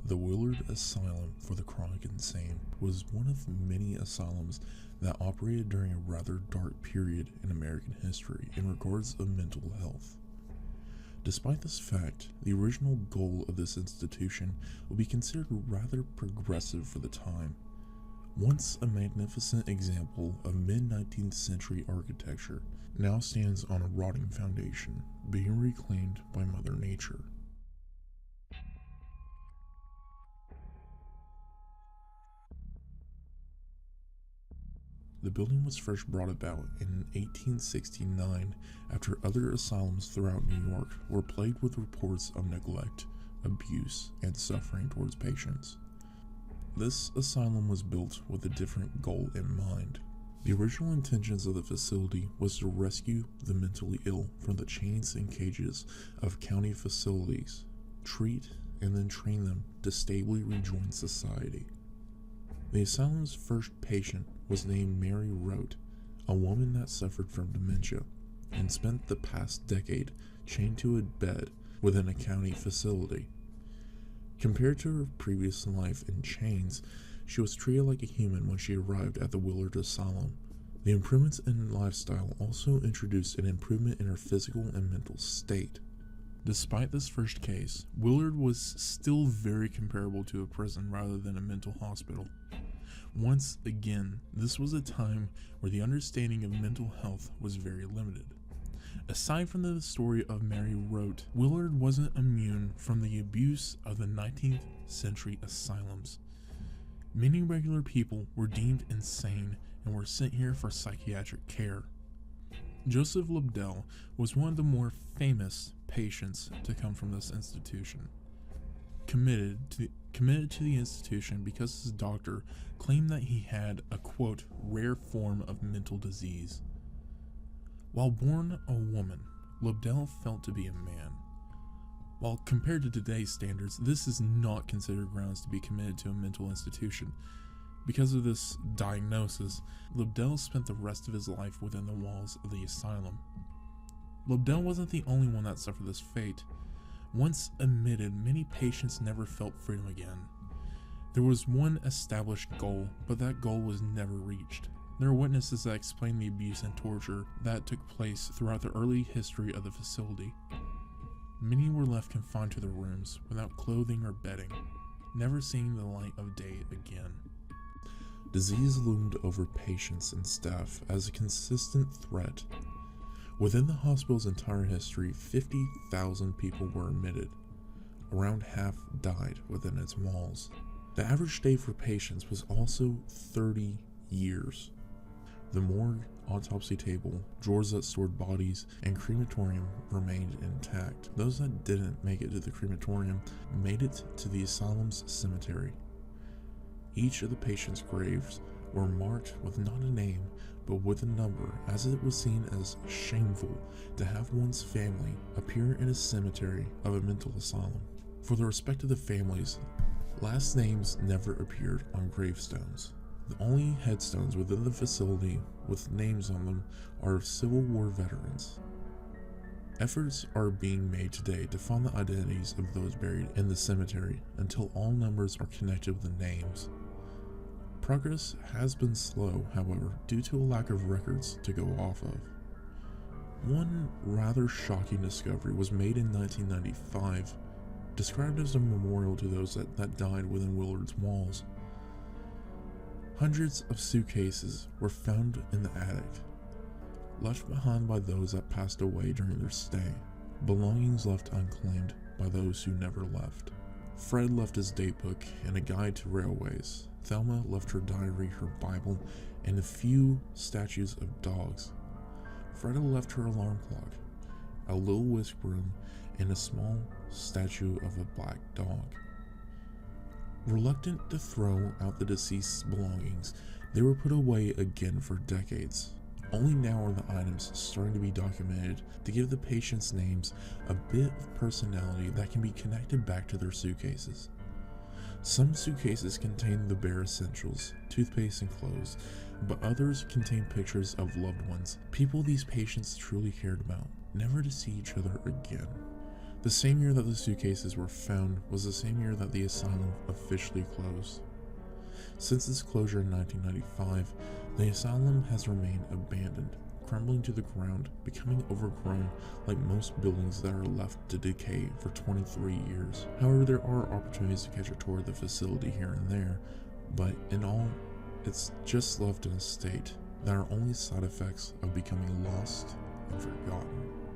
The Willard Asylum for the Chronic Insane was one of many asylums that operated during a rather dark period in American history in regards of mental health. Despite this fact, the original goal of this institution would be considered rather progressive for the time. Once a magnificent example of mid-19th century architecture, now stands on a rotting foundation, being reclaimed by Mother Nature. The building was first brought about in 1869 after other asylums throughout New York were plagued with reports of neglect, abuse, and suffering towards patients. This asylum was built with a different goal in mind. The original intentions of the facility was to rescue the mentally ill from the chains and cages of county facilities, treat and then train them to stably rejoin society. The asylum's first patient was named Mary Rote, a woman that suffered from dementia and spent the past decade chained to a bed within a county facility. Compared to her previous life in chains, she was treated like a human when she arrived at the Willard Asylum. The improvements in lifestyle also introduced an improvement in her physical and mental state. Despite this first case, Willard was still very comparable to a prison rather than a mental hospital. Once again, this was a time where the understanding of mental health was very limited. Aside from the story of Mary Rote, Willard wasn't immune from the abuse of the 19th century asylums. Many regular people were deemed insane and were sent here for psychiatric care. Joseph Lobdell was one of the more famous patients to come from this institution. Committed to the institution because his doctor claimed that he had a, quote, rare form of mental disease. While born a woman, Lobdell felt to be a man. While compared to today's standards, this is not considered grounds to be committed to a mental institution. Because of this diagnosis, Lobdell spent the rest of his life within the walls of the asylum. Lobdell wasn't the only one that suffered this fate. Once admitted, many patients never felt freedom again. There was one established goal, but that goal was never reached. There are witnesses that explain the abuse and torture that took place throughout the early history of the facility. Many were left confined to their rooms without clothing or bedding, never seeing the light of day again. Disease loomed over patients and staff as a consistent threat. Within the hospital's entire history, 50,000 people were admitted. Around half died within its walls. The average stay for patients was also 30 years. The morgue, autopsy table, drawers that stored bodies, and crematorium remained intact. Those that didn't make it to the crematorium made it to the asylum's cemetery. Each of the patients' graves were marked with not a name, but with a number, as it was seen as shameful to have one's family appear in a cemetery of a mental asylum. For the respect of the families, last names never appeared on gravestones. The only headstones within the facility with names on them are of Civil War veterans. Efforts are being made today to find the identities of those buried in the cemetery until all numbers are connected with the names. Progress has been slow, however, due to a lack of records to go off of. One rather shocking discovery was made in 1995, described as a memorial to those that died within Willard's walls. Hundreds of suitcases were found in the attic, left behind by those that passed away during their stay, belongings left unclaimed by those who never left. Fred left his datebook and a guide to railways. Thelma left her diary, her Bible, and a few statues of dogs. Freda left her alarm clock, a little whisk broom, and a small statue of a black dog. Reluctant to throw out the deceased's belongings, they were put away again for decades. Only now are the items starting to be documented to give the patient's names a bit of personality that can be connected back to their suitcases. Some suitcases contain the bare essentials, toothpaste and clothes, but others contain pictures of loved ones, people these patients truly cared about, never to see each other again. The same year that the suitcases were found was the same year that the asylum officially closed. Since its closure in 1995, the asylum has remained abandoned, crumbling to the ground, becoming overgrown like most buildings that are left to decay for 23 years. However, there are opportunities to catch a tour of the facility here and there, but in all, it's just left in a state that are only side effects of becoming lost and forgotten.